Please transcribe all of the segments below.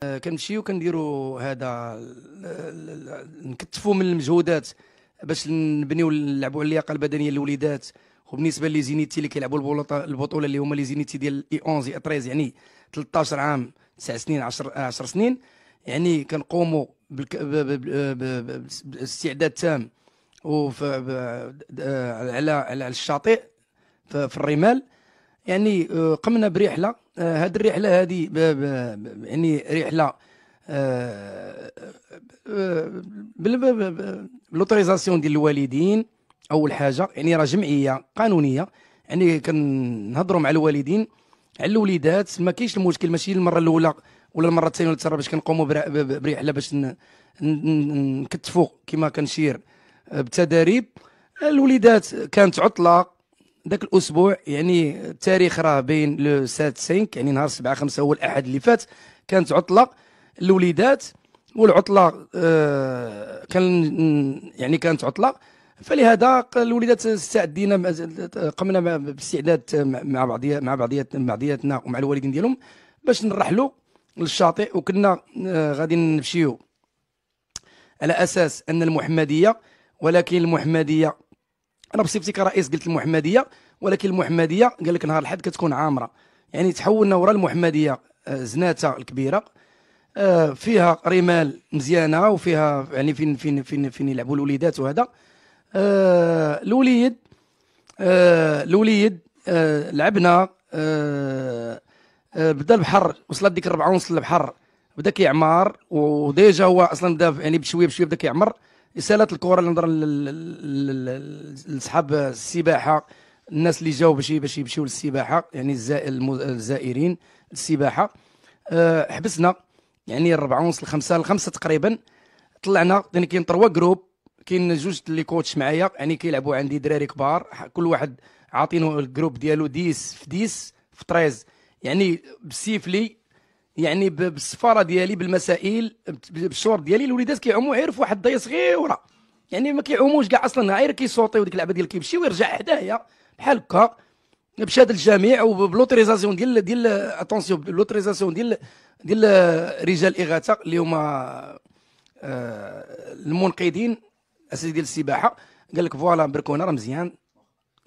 كنمشيو كنديروا هذا نكتفوا من المجهودات باش نبنيو نلعبوا على اللياقه البدنيه للوليدات. وبالنسبه لي زينيتي اللي كيلعبوا البطوله اللي هما لي زينيتي ديال اي 11 اي 13 يعني 13 عام 9 سنين 10 سنين، يعني كنقوموا باستعداد تام على الشاطئ في الرمال. يعني قمنا برحله، هذه الرحله هذه يعني رحله بالوتوريزاسيون ديال الوالدين. اول حاجه يعني راه جمعيه قانونيه، يعني كنهضروا مع الوالدين على الوليدات. ما كاينش المشكل، ماشي المره الاولى ولا المره الثانيه ولا الثالثه باش كنقوموا برحله باش نكتفوا كما كنشير بتداريب الوليدات. كانت عطله ذاك الاسبوع، يعني التاريخ راه بين لو 7/5 يعني نهار 7/5 هو الاحد اللي فات. كانت عطله الوليدات، والعطله يعني كانت عطله، فلهذا الوليدات استعدينا، قمنا باستعداد مع بعضياتنا ومع الوالدين ديالهم باش نرحلوا للشاطئ. وكنا غادي نمشيو على اساس ان المحمديه، ولكن المحمديه انا بصفتي كرئيس قلت المحمديه، ولكن المحمديه قال لك نهار الاحد كتكون عامره. يعني تحولنا وراء المحمديه زناتة الكبيره، فيها رمال مزيانه وفيها يعني فين يلعبوا الوليدات. وهذا الوليد لعبنا. بدا البحر، وصلت ديك 4:30 البحر بدا كيعمر، وديجا هو اصلا بدا يعني بشويه بدا كيعمر. رسالة الكره اللي نهضر لصحاب السباحه، الناس اللي جاوا باش يمشيو للسباحه، يعني الزائرين للسباحه. حبسنا يعني 4:30 5 تقريبا. طلعنا يعني كاين 3 جروب، كاين جوج اللي كوتش معايا يعني كيلعبوا عندي دراري كبار، كل واحد عاطينه الجروب ديالو 10 في 10 في 13، يعني بالسيفلي يعني بالسفاره ديالي بالمسائل بالشور ديالي. الوليدات كيعوموا غير في واحد الضيه صغيره، يعني ما كيعوموش كاع اصلا، غير كيصوتيو ديك اللعبه ديال كيمشي ويرجع حدايا بحال هكا بشهاده الجميع وبلوتوريزاسيون ديال اتونسيون بلوتوريزاسيون ديال رجال الاغاثه اللي هما المنقذين اساسي ديال السباحه. قال لك فوالا بركونا راه مزيان،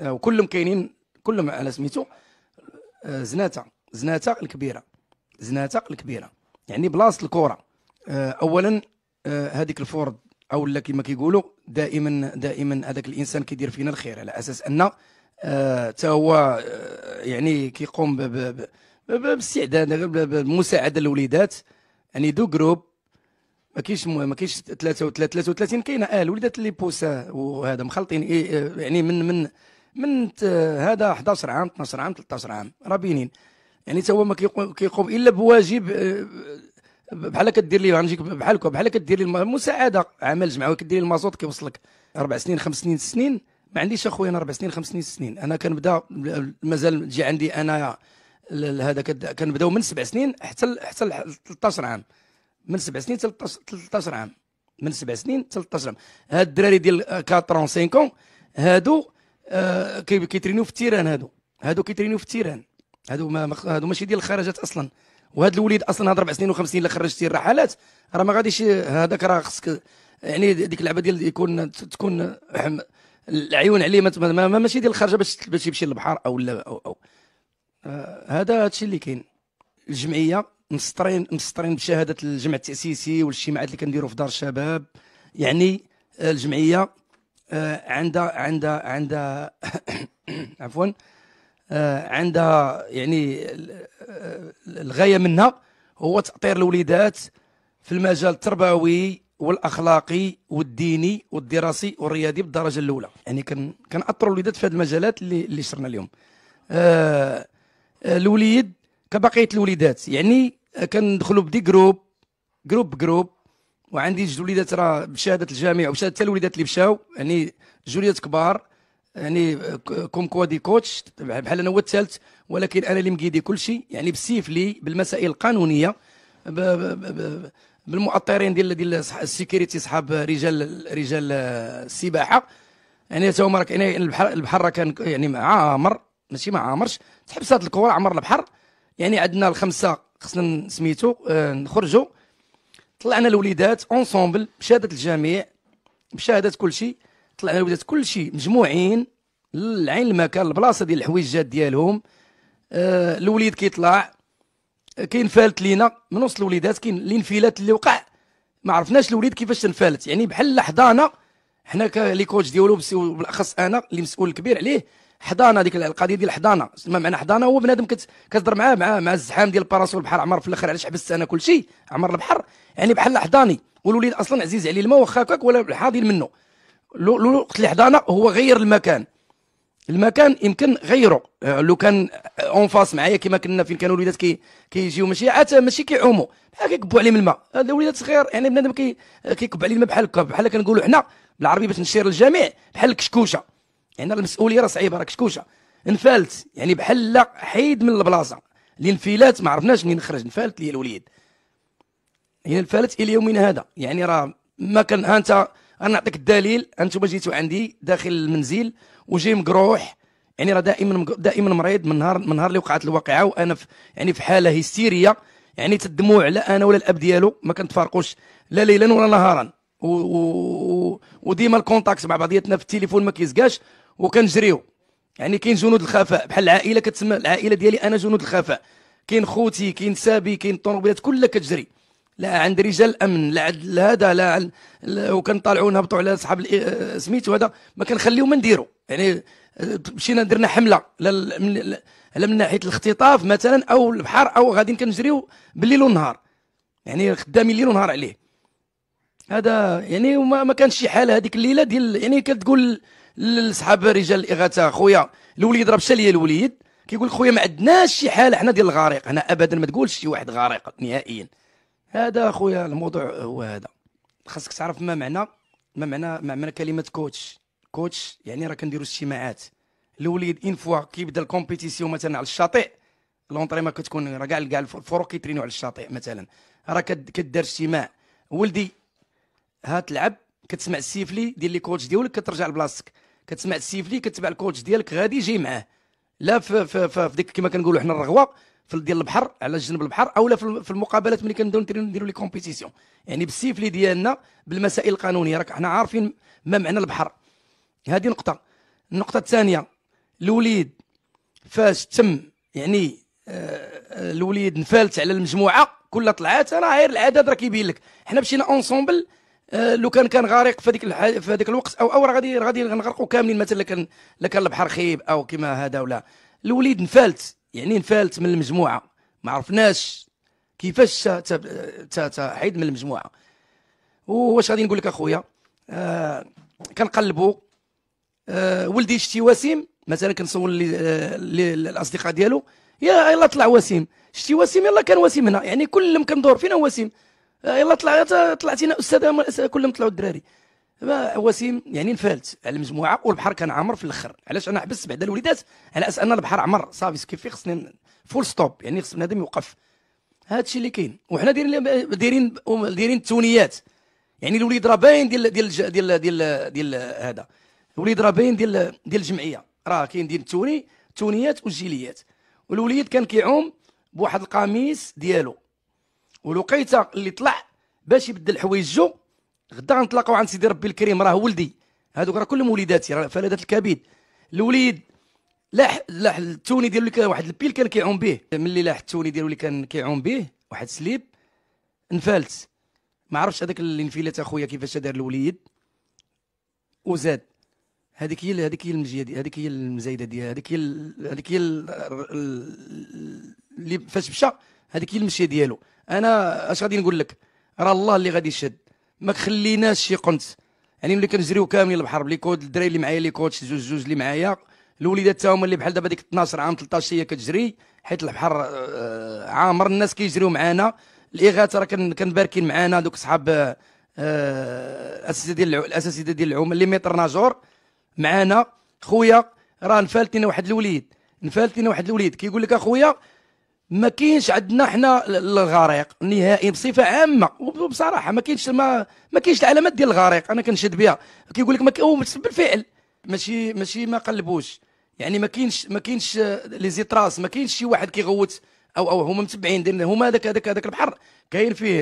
وكلهم كاينين كلهم على سميتو زناتة الكبيره يعني بلاصه الكره. اولا هذيك الفورد او لا كما كيقولوا دائما هذاك الانسان كيدير فينا الخير، على اساس ان حتى هو يعني كيقوم بالاستعداد بالمساعده للوليدات. يعني دو جروب، ما كاينش 33 كاينه الوليدات اللي بوسا وهذا مخلطين يعني من هذا 11 عام 12 عام 13 عام راه بينين. يعني حتى هو ما كيقوم الا بواجب، بحال كدير ليه غنجيك بحال كدير ليه مساعده عمل جمعوي، كدير ليه المازوط كيوصلك 4 سنين 5 سنين 6 سنين. ما عنديش اخويا انا 4 سنين 5 سنين 6 سنين، انا كنبدا مازال تجي عندي انا هذا كنبداو من 7 سنين حتى 13 عام، من 7 سنين حتى 13 عام، من 7 سنين حتى 13 عام. هاد الدراري ديال 45 هادو كيترينيو في التيران، هادو كيترينيو في التيران، هادو ماشي ديال الخرجات اصلا. وهذا الوليد اصلا هاد 4 سنين و5 سنين اللي خرجتي الرحلات راه ما غاديش، هذاك راه خصك يعني ديك اللعبه ديال تكون العيون عليه ماشي ديال الخرجه باش يمشي للبحر او لا او هذا هادشي اللي كاين. الجمعيه مسطرين بشهاده الجمع التاسيسي والاجتماعات اللي كنديروا في دار الشباب. يعني الجمعيه عندها عفوا عندها يعني الغايه منها هو تأطير الوليدات في المجال التربوي والاخلاقي والديني والدراسي والرياضي بالدرجه الاولى. يعني كنأطروا الوليدات في هذه المجالات اللي شرنا اليوم. الوليد كبقيه الوليدات يعني كندخلوا بدي جروب، وعندي جوج وليدات راه بشهاده الجامع وبشهاده حتى الوليدات اللي مشاو، يعني جوج وليدات كبار، يعني كوم كوادي كوتش بحال انا هو الثالث، ولكن انا اللي مقيدي كل شيء، يعني بالسيفلي بالمسائل القانونيه بالمؤطرين ديال السيكوريتي صحاب رجال السباحه. يعني تا هما راه كاين البحر راه كان يعني عامر، ماشي ما عامرش، تحبس هذه الكره عمر البحر. يعني عندنا الخمسه خصنا سميتو نخرجوا، طلعنا الوليدات اونسومبل بشهاده الجميع، بشهاده كل شيء، طلعنا الوليدات كل شيء مجموعين لعين المكان البلاصه ديال الحويجات ديالهم. الوليد كيطلع كاين فالت لينا من وسط الوليدات، كاين الانفلات اللي وقع ما عرفناش الوليد كيفاش تنفلت، يعني بحال حضانه حنا كلي كوتش ديالو بالاخص انا اللي مسؤول الكبير عليه. حضانه، ديك القضيه ديال الحضانه، ما معنى حضانه؟ هو بنادم كتهضر معاه مع الزحام ديال الباراسول البحر عمر في الاخر، علاش حبست انا كل شيء عمر البحر، يعني بحال حضاني، والوليد اصلا عزيز عليه الماء واخا هكاك ولا حاضر منه. لو قلت لي حضانه هو غير المكان يمكن غيره. لو كان اون فاس معايا كما كنا فين كانوا الوليدات كيجيو ماشي كيعوموا بحال كيكبوا عليهم الماء، هذا الوليدات صغير يعني بنادم كيكب عليه الماء بحال كنقولوا حنا بالعربي باش نشير للجميع بحال الكشكوشه، يعني المسؤوليه راه صعيبه، راه كشكوشه انفالت يعني بحال لا حيد من البلاصه. الانفلات ما عرفناش منين خرج، انفالت لي الوليد، يعني انفالت الى يومنا هذا. يعني راه ما كان، ها انت انا نعطيك الدليل، انتم جيتوا عندي داخل المنزل وجاي مقروح، يعني راه دائما مريض من نهار اللي وقعت الواقعه، وانا في حاله هستيريه، يعني تدموع لا انا ولا الاب ديالو ما كنتفارقوش لا ليلا ولا نهارا، وديما الكونتاكت مع بعضياتنا في التليفون ما كيزكاش، وكنجريو. يعني كاين جنود الخفاء بحال العائله، كتسمى العائله ديالي انا جنود الخفاء، كاين خوتي، كاين سابي، كاين الطوموبيلات كلها كتجري، لا عند رجال الامن لا عند هذا لا وكنطالعوا نهبطوا على صحاب سميتو هذا ما كنخليو ما نديروا. يعني مشينا درنا حمله من ناحيه الاختطاف مثلا او البحر، او غادي كنجريو بالليل والنهار، يعني خدامين ليل ونهار عليه. هذا يعني ما كانش شي حاله هذيك الليله ديال، يعني كتقول لصحاب رجال الاغاثه خويا الوليد راه مشى ليا الوليد، كيقول لك خويا ما عندناش شي حاله حنا ديال الغريق، هنا ابدا ما تقولش شي واحد غريق نهائيا. هذا خويا الموضوع هو هذا. خاصك تعرف ما معنى كلمه كوتش يعني راه كنديروا اجتماعات. الوليد اون فوا كيبدا الكومبيتيسيون مثلا على الشاطئ، لونطري كتكون راه كاع الفروق كيترينوا على الشاطئ مثلا، راه كدار اجتماع، ولدي ها تلعب، كتسمع السيفلي ديال لي كوتش ديالك كترجع لبلاصتك، كتسمع السيفلي كتبع الكوتش ديالك غادي جاي معاه، لا في ديك كما كنقولوا حنا الرغوه في ديال البحر على جنب البحر، اولا في المقابلات ملي كنبداو نديروا لي كومبيتيسيون، يعني بالسيفلي ديالنا بالمسائل القانونيه، راك حنا عارفين ما معنى البحر. هذه نقطه. النقطه الثانيه، الوليد فاش تم يعني الوليد نفالت على المجموعه كلها طلعات، راه غير العدد راه كيبين لك، حنا مشينا اونسومبل. لو كان غارق في هذاك الوقت او راه غادي نغرقوا كاملين مثلا، لا كان البحر خيب او كما هذا، ولا الوليد نفالت من المجموعه، ما عرفناش كيفاش حيد من المجموعه. واش غادي نقول لك اخويا، كنقلبوا ولدي شتي وسيم مثلا، كنصور الاصدقاء ديالو، يلا طلع وسيم، شتي وسيم، يلا كان وسيم هنا، يعني كلهم كندور فينا وسيم، يلا طلعتينا استاذه، كلهم طلعوا الدراري. وسيم يعني نفالت على المجموعه، والبحر كان عامر في الاخر. علاش انا حبست بعد الوليدات؟ على اساس ان البحر عمر صافي، كيف خصني فول ستوب، يعني خص بنادم يوقف. هذا الشيء اللي كاين، وحنا دايرين التونيات، يعني الوليد راه باين ديال هذا، الوليد راه باين ديال الجمعيه، راه كاين ديال التونيات والجيليات. والوليد كان كيعوم بواحد القميص ديالو، والوقيته اللي طلع باش يبدل حوايجو، غدا غنتلاقاو عند سيدي ربي الكريم، راه ولدي، هذوك راه كلهم وليداتي، راه فلذات الكبد. الوليد لاح التوني ديالو اللي كان واحد البيل كان كيعوم به، ملي لاح التوني ديالو اللي كان كيعوم به واحد سليب، نفالت. ما عرفتش هذاك الانفلات اخويا كيفاش دار الوليد وزاد. هذيك هي المجيه، هذيك هي المزايده ديال، هذيك هي اللي فاش مشى، هذيك هي المشيه ديالو. انا اش غادي نقول لك، راه الله اللي غادي يشهد، ما خليناش شي قنت، يعني ملي كنجريو كاملين البحر بلي كود، الدراري اللي معايا لي كوتش جوج اللي معايا، الوليدات تا هما اللي بحال دابا ديك 12 عام 13 هي كتجري، حيت البحر عامر، الناس كيجريو معانا، الاغاثه راه كنباركين معانا دوك صحاب الاساتذه ديال العوم اللي متر ناجور معانا. خويا راه نفالتينا واحد الوليد كيقول لك اخويا ما كاينش عندنا حنا الغريق نهائي بصفه عامه، وبصراحه ما كاينش العلامات ديال الغريق، انا كنشهد بها. كيقول لك بالفعل ماشي ما قلبوش، يعني ما كاينش لي زيتراس، ما كاينش شي واحد كيغوت او هما متبعين، هما هذاك البحر كاين فيه